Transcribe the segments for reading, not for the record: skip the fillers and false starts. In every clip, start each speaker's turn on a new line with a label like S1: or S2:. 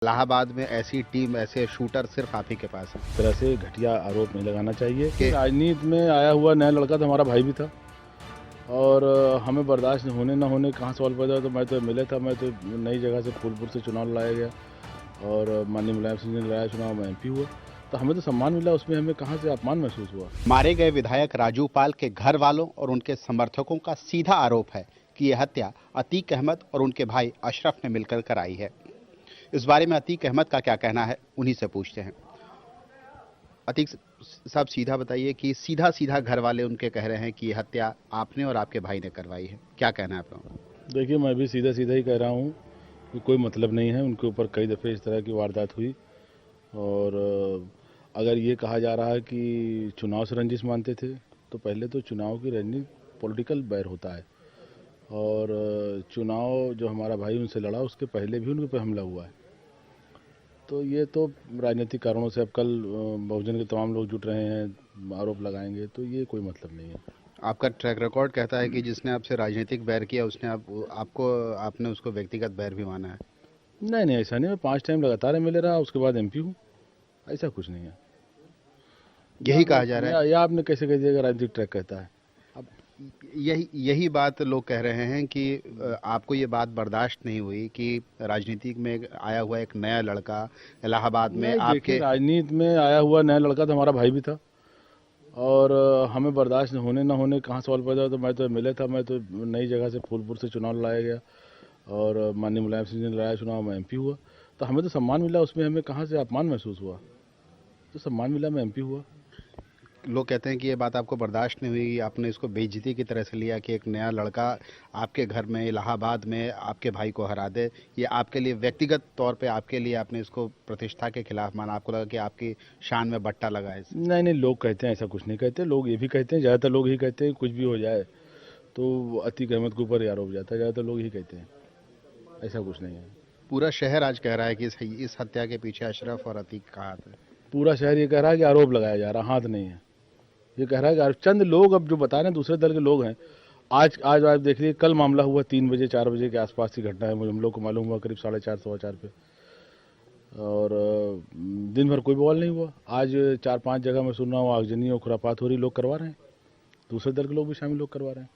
S1: इलाहाबाद में ऐसी टीम, ऐसे शूटर सिर्फ आप ही के पास हैं।
S2: इस तरह से घटिया आरोप नहीं लगाना चाहिए कि
S1: कि
S2: राजनीति में आया हुआ नया लड़का तो हमारा भाई भी था और हमें बर्दाश्त होने ना होने कहाँ सवाल पैदा हुआ। तो मैं तो एमएलए था, मैं तो नई जगह से फूलपुर से चुनाव लड़ाया गया और माननीय मुलायम सिंह ने लड़ाया चुनाव, मैं एमपी हुआ। तो हमें तो सम्मान मिला, उसमें हमें कहाँ से अपमान महसूस हुआ।
S1: मारे गए विधायक राजू पाल के घर वालों और उनके समर्थकों का सीधा आरोप है कि यह हत्या अतीक अहमद और उनके भाई अशरफ ने मिलकर कराई है। इस बारे में अतीक अहमद का क्या कहना है, उन्हीं से पूछते हैं। अतीक साहब, सीधा बताइए कि सीधा सीधा घर वाले उनके कह रहे हैं कि यह हत्या आपने और आपके भाई ने करवाई है, क्या कहना है आपका?
S2: देखिए, मैं भी सीधा सीधा ही कह रहा हूँ कि कोई मतलब नहीं है। उनके ऊपर कई दफ़े इस तरह की वारदात हुई और अगर ये कहा जा रहा है कि चुनाव से रंजिश मानते थे तो पहले तो चुनाव की रणनीति पॉलिटिकल बैर होता है और चुनाव जो हमारा भाई उनसे लड़ा उसके पहले भी उनके पे हमला हुआ है। तो ये तो राजनीतिक कारणों से अब कल बहुजन के तमाम लोग जुट रहे हैं, आरोप लगाएंगे, तो ये कोई मतलब नहीं है।
S1: आपका ट्रैक रिकॉर्ड कहता है कि जिसने आपसे राजनीतिक बैर किया उसने आपने उसको व्यक्तिगत बैर भी माना है।
S2: नहीं नहीं, ऐसा नहीं। मैं 5 टाइम लगातार एमएलए रहा, उसके बाद एमपी हूँ। ऐसा कुछ नहीं है।
S1: यही कहा जा रहा है।
S2: या आपने कैसे कह दिया कि राजनीतिक ट्रैक कहता है?
S1: अब यही बात लोग कह रहे हैं कि आपको ये बात बर्दाश्त नहीं हुई कि राजनीति में आया हुआ एक नया लड़का इलाहाबाद में
S2: नहीं, देखिए,
S1: आपके।
S2: राजनीति में आया हुआ नया लड़का तो हमारा भाई भी था और हमें बर्दाश्त होने ना होने कहाँ सवाल पैदा हुआ। तो मैं तो एमएलए था, मैं तो नई जगह से फूलपुर से चुनाव लड़ाया गया और माननीय मुलायम सिंह ने लड़ाया चुनाव, मैं एमपी हुआ। तो हमें तो सम्मान मिला, उसमें हमें कहाँ से अपमान महसूस हुआ। तो सम्मान मिला, मैं एमपी हुआ।
S1: लोग कहते हैं कि ये बात आपको बर्दाश्त नहीं हुई, आपने इसको बेइज्जती की तरह से लिया कि एक नया लड़का आपके घर में इलाहाबाद में आपके भाई को हरा दे। ये आपके लिए व्यक्तिगत तौर पे आपके लिए आपने इसको प्रतिष्ठा के खिलाफ माना, आपको लगा कि आपकी शान में बट्टा लगा है इससे।
S2: नहीं नहीं, लोग कहते हैं, ऐसा कुछ नहीं कहते। लोग ये भी कहते हैं, ज़्यादातर लोग ही कहते हैं कुछ भी हो जाए तो अतीक अहमद के ऊपर ही आरोप जाता है। ज़्यादातर लोग ही कहते हैं, ऐसा कुछ नहीं है।
S1: पूरा शहर आज कह रहा है कि इस हत्या के पीछे अशरफ और अतीक का हाथ है।
S2: पूरा शहर ये कह रहा है कि आरोप लगाया जा रहा, हाथ नहीं है। ये कह रहा है कि चंद लोग अब जो बता रहे हैं दूसरे दल के लोग हैं। आज आज आप देख लीजिए, कल मामला हुआ 3 बजे 4 बजे के आसपास की घटना है। मुझे हम लोग को मालूम हुआ करीब 4:30 4 पे और दिन भर कोई बवाल नहीं हुआ। आज 4-5 जगह मैं सुन रहा हूँ आगजनी और खुरापात हो रही, लोग करवा रहे हैं। दूसरे दल के लोग भी शामिल लोग करवा रहे हैं।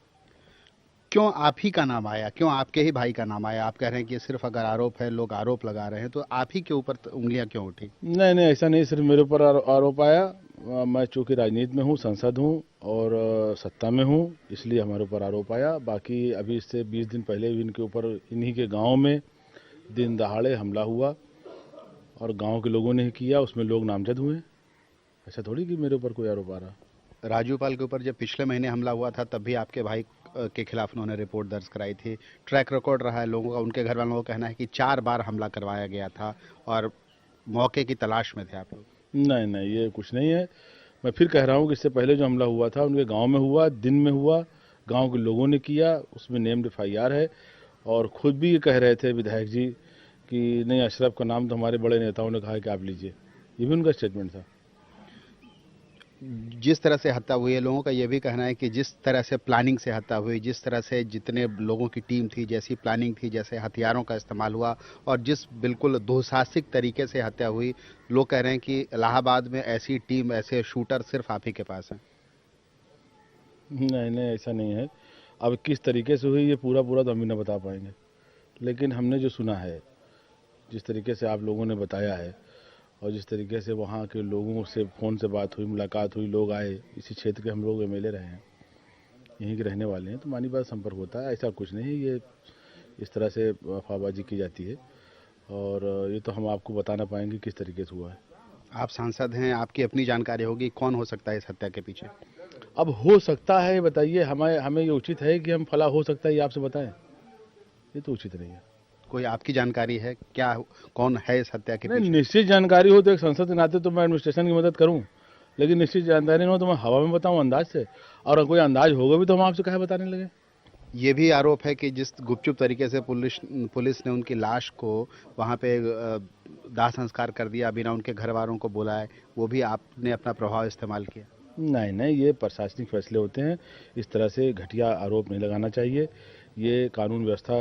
S1: क्यों आप ही का नाम आया, क्यों आपके ही भाई का नाम आया? आप कह रहे हैं कि सिर्फ अगर आरोप है, लोग आरोप लगा रहे हैं, तो आप ही के ऊपर उंगलियां क्यों उठी?
S2: नहीं नहीं, ऐसा नहीं, सिर्फ मेरे ऊपर आरोप आया। मैं चूँकि राजनीति में हूँ, संसद हूँ और सत्ता में हूँ, इसलिए हमारे ऊपर आरोप आया। बाकी अभी इससे 20 दिन पहले भी इनके ऊपर इन्हीं के गांव में दिन दहाड़े हमला हुआ और गांव के लोगों ने ही किया, उसमें लोग नामजद हुए। ऐसा थोड़ी कि मेरे ऊपर कोई आरोप आ रहा।
S1: राजू पाल के ऊपर जब पिछले महीने हमला हुआ था तब भी आपके भाई के खिलाफ उन्होंने रिपोर्ट दर्ज कराई थी। ट्रैक रिकॉर्ड रहा है लोगों का, उनके घर वालों का कहना है कि 4 बार हमला करवाया गया था और मौके की तलाश में थे आप लोग।
S2: नहीं नहीं, ये कुछ नहीं है। मैं फिर कह रहा हूँ कि इससे पहले जो हमला हुआ था उनके गांव में हुआ, दिन में हुआ, गांव के लोगों ने किया, उसमें नेम्ड एफआईआर है। और खुद भी ये कह रहे थे विधायक जी कि नहीं, अशरफ का नाम तो हमारे बड़े नेताओं ने कहा है कि आप लीजिए। ये भी उनका स्टेटमेंट था।
S1: जिस तरह से हत्या हुई है, लोगों का यह भी कहना है कि जिस तरह से प्लानिंग से हत्या हुई, जिस तरह से जितने लोगों की टीम थी, जैसी प्लानिंग थी, जैसे हथियारों का इस्तेमाल हुआ और जिस बिल्कुल दुस्साहसिक तरीके से हत्या हुई, लोग कह रहे हैं कि इलाहाबाद में ऐसी टीम, ऐसे शूटर सिर्फ आप ही के पास हैं।
S2: नहीं नहीं, ऐसा नहीं है। अब किस तरीके से हुई ये पूरा पूरा तो हम भी ना बता पाएंगे, लेकिन हमने जो सुना है, जिस तरीके से आप लोगों ने बताया है और जिस तरीके से वहाँ के लोगों से फ़ोन से बात हुई, मुलाकात हुई, लोग आए, इसी क्षेत्र के हम लोग एमएलए रहे हैं, यहीं के रहने वाले हैं, तो मानी बात संपर्क होता है। ऐसा कुछ नहीं है, ये इस तरह से अफवाहबाजी की जाती है और ये तो हम आपको बता ना पाएंगे किस तरीके से हुआ है।
S1: आप सांसद हैं, आपकी अपनी जानकारी होगी, कौन हो सकता है इस हत्या के पीछे?
S2: अब हो सकता है, बताइए, हमें हमें ये उचित है कि हम फला हो सकता है ये आपसे बताएं? ये तो उचित नहीं है।
S1: कोई आपकी जानकारी है क्या, कौन है इस हत्या के
S2: नहीं,
S1: पीछे?
S2: निश्चित जानकारी हो तो एक संसद के नाते तो मैं एडमिनिस्ट्रेशन की मदद करूं, लेकिन निश्चित जानकारी नहीं हो तो मैं हवा में बताऊं अंदाज से। और अगर कोई अंदाज होगा भी तो हम आपसे काहे बताने लगे।
S1: ये भी आरोप है कि जिस गुपचुप तरीके से पुलिस ने उनकी लाश को वहां पे दाह संस्कार कर दिया बिना उनके घर वालों को बुलाए, वो भी आपने अपना प्रभाव इस्तेमाल किया?
S2: नहीं नहीं, ये प्रशासनिक फैसले होते हैं। इस तरह से घटिया आरोप नहीं लगाना चाहिए। ये कानून व्यवस्था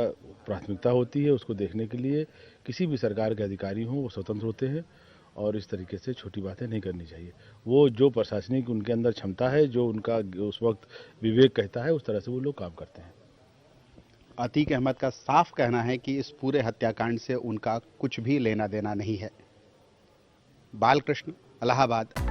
S2: प्राथमिकता होती है उसको देखने के लिए किसी भी सरकार के अधिकारी हों वो स्वतंत्र होते हैं और इस तरीके से छोटी बातें नहीं करनी चाहिए। वो जो प्रशासनिक उनके अंदर क्षमता है, जो उनका उस वक्त विवेक कहता है, उस तरह से वो लोग काम करते हैं।
S1: अतीक अहमद का साफ कहना है कि इस पूरे हत्याकांड से उनका कुछ भी लेना देना नहीं है। बालकृष्ण, इलाहाबाद।